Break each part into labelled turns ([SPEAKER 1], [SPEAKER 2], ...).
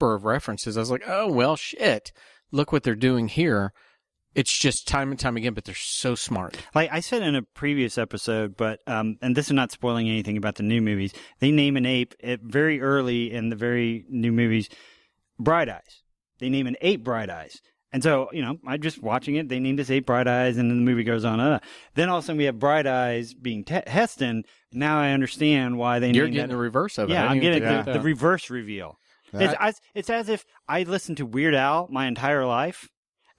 [SPEAKER 1] spur of references. I was like, oh, well, shit. Look what they're doing here. It's just time and time again, but they're so smart.
[SPEAKER 2] Like I said in a previous episode, but and this is not spoiling anything about the new movies. They name an ape very early in the very new movies, Bright Eyes. They name an ape Bright Eyes. And so, I'm just watching it. They named this ape Bright Eyes, and then the movie goes on. Then all of a sudden we have Bright Eyes being Heston. Now I understand why they
[SPEAKER 1] You're
[SPEAKER 2] named
[SPEAKER 1] getting the reverse of it.
[SPEAKER 2] Yeah, I'm getting the reverse reveal. It's as if I listened to Weird Al my entire life.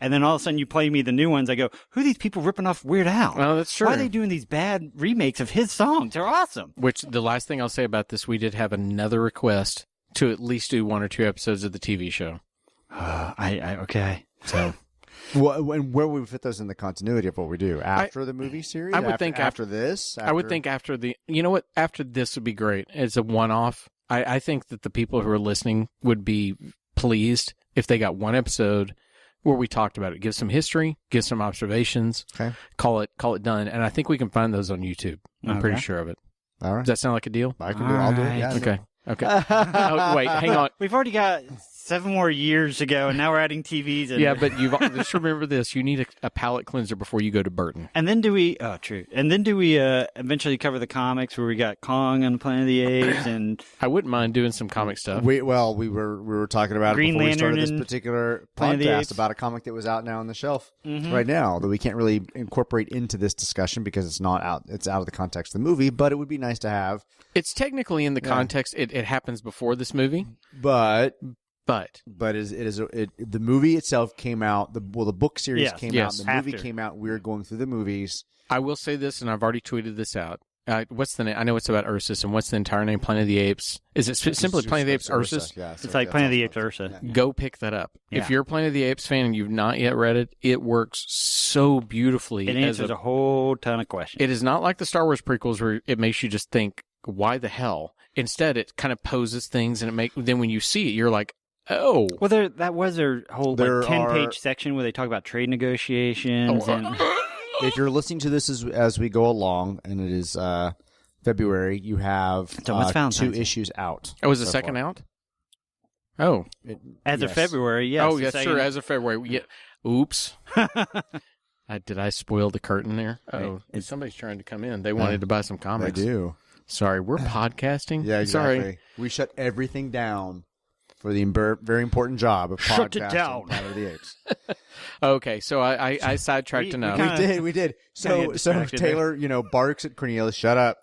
[SPEAKER 2] And then all of a sudden you play me the new ones. I go, who are these people ripping off Weird Al?
[SPEAKER 1] Oh, that's true.
[SPEAKER 2] Why are they doing these bad remakes of his songs? They're awesome.
[SPEAKER 1] Which, the last thing I'll say about this, we did have another request to at least do 1 or 2 episodes of the TV show.
[SPEAKER 2] Okay.
[SPEAKER 1] So,
[SPEAKER 3] well, and where would we fit those in the continuity of what we do? After the movie series?
[SPEAKER 1] I would think
[SPEAKER 3] after this?
[SPEAKER 1] I would think after the, you know what? After this would be great. It's a one-off. I think that the people who are listening would be pleased if they got 1 episode where we talked about it. Give some history, give some observations, call it done. And I think we can find those on YouTube. I'm pretty sure of it.
[SPEAKER 3] All right.
[SPEAKER 1] Does that sound like a deal?
[SPEAKER 3] I can do it. I'll do it. Yeah.
[SPEAKER 1] Okay. Oh, wait, hang on.
[SPEAKER 2] We've already got 7 more years to go, and now we're adding TVs.
[SPEAKER 1] Yeah, but just remember this. You need a palate cleanser before you go to Burton.
[SPEAKER 2] And then do we eventually cover the comics where we got Kong and Planet of the Apes? And
[SPEAKER 1] I wouldn't mind doing some comic stuff.
[SPEAKER 3] We were talking about
[SPEAKER 2] Green
[SPEAKER 3] it before
[SPEAKER 2] Lantern
[SPEAKER 3] we started this particular podcast about a comic that was out now on the shelf right now that we can't really incorporate into this discussion because it's not out. It's out of the context of the movie, but it would be nice to have.
[SPEAKER 1] It's technically in the context. It happens before this movie,
[SPEAKER 3] but the movie itself came out. The book series came out. The movie came out. We were going through the movies.
[SPEAKER 1] I will say this, and I've already tweeted this out. What's the name? I know it's about Ursus, and what's the entire name? Planet of the Apes. Is it simply Planet of the Apes Ursus?
[SPEAKER 3] Yeah,
[SPEAKER 2] it's like Planet of the Apes Ursa.
[SPEAKER 1] Yeah. Go pick that up. Yeah. If you're a Planet of the Apes fan and you've not yet read it, it works so beautifully.
[SPEAKER 2] It answers a whole ton of questions.
[SPEAKER 1] It is not like the Star Wars prequels where it makes you just think, why the hell? Instead, it kind of poses things, and then when you see it, you're like, oh.
[SPEAKER 2] Well, that was their whole 10-page section where they talk about trade negotiations. And
[SPEAKER 3] if you're listening to this as we go along, and it is February, you have 2 issues out.
[SPEAKER 1] Oh, is the second out? Oh.
[SPEAKER 2] As of February, yes.
[SPEAKER 1] Oh, yes, sure, as of February. Yeah. Oops. Did I spoil the curtain there? Oh, somebody's trying to come in. They wanted to buy some comics.
[SPEAKER 3] They do.
[SPEAKER 1] Sorry, we're podcasting.
[SPEAKER 3] Yeah, exactly.
[SPEAKER 1] Sorry.
[SPEAKER 3] We shut everything down for the very important job of podcasting.
[SPEAKER 2] Shut it down.
[SPEAKER 3] Planet of the Apes.
[SPEAKER 1] Okay, so I sidetracked enough.
[SPEAKER 3] We did. So Taylor, barks at Cornelius, shut up.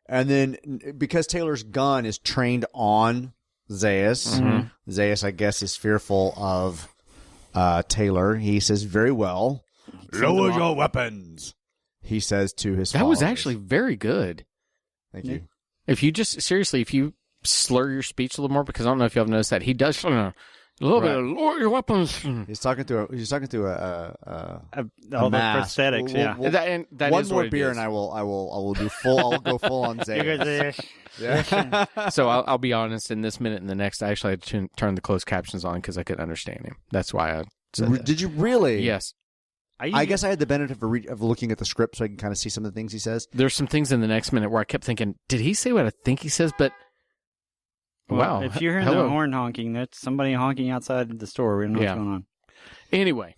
[SPEAKER 3] And then because Taylor's gun is trained on Zaius, Zaius, I guess, is fearful of Taylor. He says, very well, lower your weapons, he says to his followers.
[SPEAKER 1] That was actually very good.
[SPEAKER 3] Thank you.
[SPEAKER 1] If you slur your speech a little more, because I don't know if y'all have noticed that he does a little bit of lower your weapons.
[SPEAKER 3] He's talking to
[SPEAKER 2] all the
[SPEAKER 3] mask.
[SPEAKER 2] prosthetics.
[SPEAKER 3] That one more beer, and I will do full. I'll go full on Zayas.
[SPEAKER 1] Yeah. So I'll be honest. In this minute and the next, I actually had to turn the closed captions on because I couldn't understand him. That's why I said that.
[SPEAKER 3] Did you really?
[SPEAKER 1] Yes.
[SPEAKER 3] I guess I had the benefit of looking at the script so I can kind of see some of the things he says.
[SPEAKER 1] There's some things in the next minute where I kept thinking, did he say what I think he says? But wow.
[SPEAKER 2] If you're hearing the horn honking, that's somebody honking outside the store. We don't know what's going on.
[SPEAKER 1] Anyway.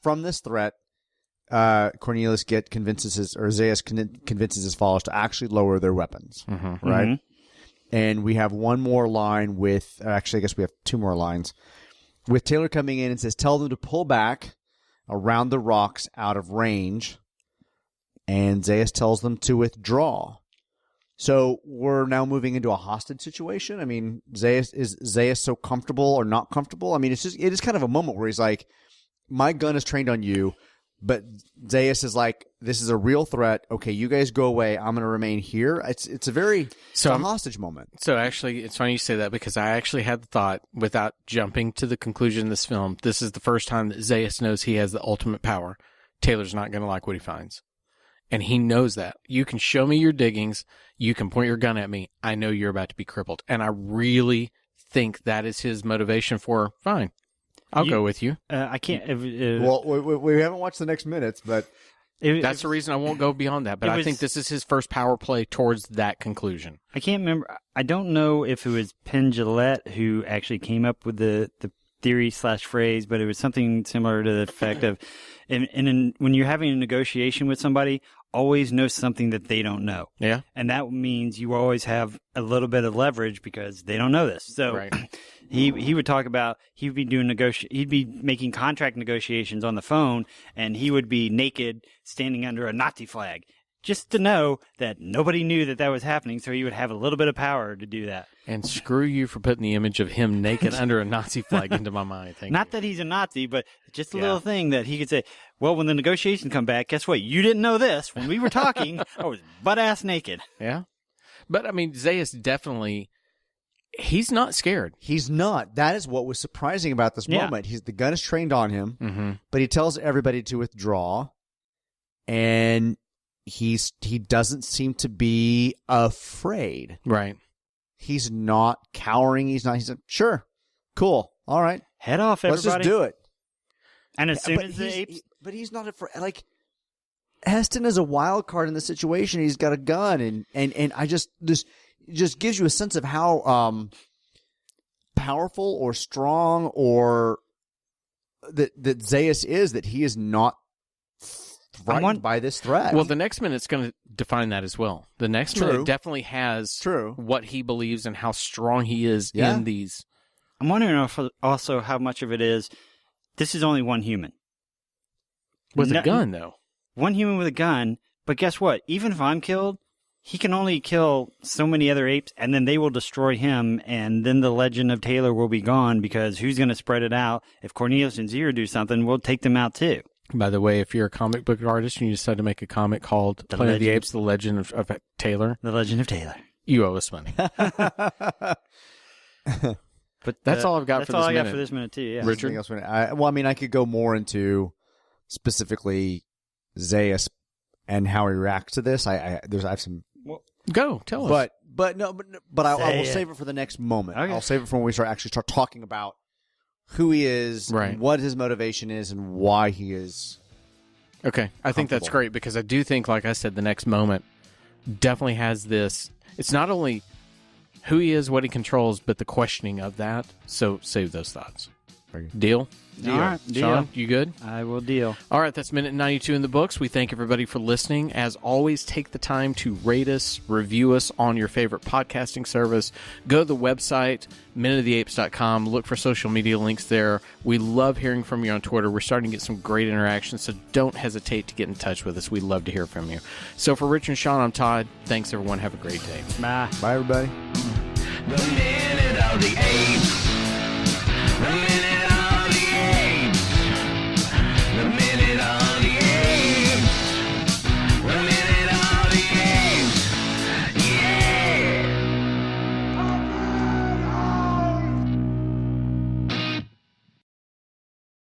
[SPEAKER 3] From this threat, Cornelius convinces his followers to actually lower their weapons.
[SPEAKER 1] Mm-hmm.
[SPEAKER 3] Right? Mm-hmm. And we have one more line with, actually I guess we have 2 more lines. With Taylor coming in and says, tell them to pull back around the rocks out of range. And Zaius tells them to withdraw. So we're now moving into a hostage situation. I mean, is Zaius so comfortable or not comfortable? I mean, it is kind of a moment where he's like, my gun is trained on you. But Zaius is like, this is a real threat. Okay, you guys go away. I'm going to remain here. It's a hostage moment.
[SPEAKER 1] So actually, it's funny you say that because I actually had the thought, without jumping to the conclusion of this film, this is the first time that Zaius knows he has the ultimate power. Taylor's not going to like what he finds. And he knows that. You can show me your diggings. You can point your gun at me. I know you're about to be crippled. And I really think that is his motivation for, fine. I'll go with you.
[SPEAKER 2] I can't.
[SPEAKER 3] Well, we haven't watched the next minutes, but
[SPEAKER 1] That's the reason I won't go beyond that. But I think this is his first power play towards that conclusion.
[SPEAKER 2] I can't remember. I don't know if it was Penn Jillette who actually came up with the theory/phrase, but it was something similar to the effect of, when you're having a negotiation with somebody, always know something that they don't know.
[SPEAKER 1] Yeah.
[SPEAKER 2] And that means you always have a little bit of leverage because they don't know this. So
[SPEAKER 1] Right.
[SPEAKER 2] he would talk about, he'd be making contract negotiations on the phone, and he would be naked standing under a Nazi flag, just to know that nobody knew that was happening, so he would have a little bit of power to do that.
[SPEAKER 1] And screw you for putting the image of him naked under a Nazi flag into my mind.
[SPEAKER 2] Not that he's a Nazi, but just a little thing that he could say, well, when the negotiations come back, guess what? You didn't know this. When we were talking, I was butt-ass naked.
[SPEAKER 1] Yeah. But, I mean, Zaius definitely, he's not scared.
[SPEAKER 3] He's not. That is what was surprising about this moment. The gun is trained on him, but he tells everybody to withdraw, and he doesn't seem to be afraid.
[SPEAKER 1] Right.
[SPEAKER 3] He's not cowering. He's like, sure, cool, all right,
[SPEAKER 2] head off, everybody.
[SPEAKER 3] Let's just do it.
[SPEAKER 2] And as soon as the apes,
[SPEAKER 3] but he's not afraid. Like, Heston is a wild card in the situation. He's got a gun, and I just gives you a sense of how powerful or strong or that Zaius is. That he is not frightened by this threat.
[SPEAKER 1] Well, the next minute's going to define that as well. The next minute definitely has what he believes and how strong he is in these.
[SPEAKER 2] I'm wondering also how much of it is, this is only one human.
[SPEAKER 1] With a gun, though.
[SPEAKER 2] One human with a gun, but guess what? Even if I'm killed, he can only kill so many other apes, and then they will destroy him, and then the legend of Taylor will be gone, because who's going to spread it out? If Cornelius and Zero do something, we'll take them out too.
[SPEAKER 1] By the way, if you're a comic book artist and you decide to make a comic called Planet of the Apes, The Legend of Taylor.
[SPEAKER 2] The Legend of Taylor.
[SPEAKER 1] You owe us money.
[SPEAKER 2] But
[SPEAKER 1] that's all I've got for this minute.
[SPEAKER 2] That's all I got for this minute, too, yeah.
[SPEAKER 1] Richard?
[SPEAKER 3] I could go more into specifically Zaius and how he reacts to this. I have some...
[SPEAKER 1] Go, tell us.
[SPEAKER 3] But I will save it for the next moment.
[SPEAKER 2] Okay.
[SPEAKER 3] I'll save it for when we start talking about who he is,
[SPEAKER 1] right,
[SPEAKER 3] what his motivation is, and why he is.
[SPEAKER 1] Okay, I think that's great, because I do think, like I said, the next moment definitely has this. It's not only who he is, what he controls, but the questioning of that. So save those thoughts. Deal?
[SPEAKER 2] All right, deal.
[SPEAKER 1] Sean, you good?
[SPEAKER 2] I will deal.
[SPEAKER 1] All right, that's minute 92 in the books. We thank everybody for listening. As always, take the time to rate us, review us on your favorite podcasting service. Go to the website, minuteoftheapes.com. Look for social media links there. We love hearing from you on Twitter. We're starting to get some great interaction, so don't hesitate to get in touch with us. We'd love to hear from you. So for Rich and Sean, I'm Todd. Thanks, everyone. Have a great day.
[SPEAKER 2] Bye.
[SPEAKER 3] Bye, everybody.
[SPEAKER 4] The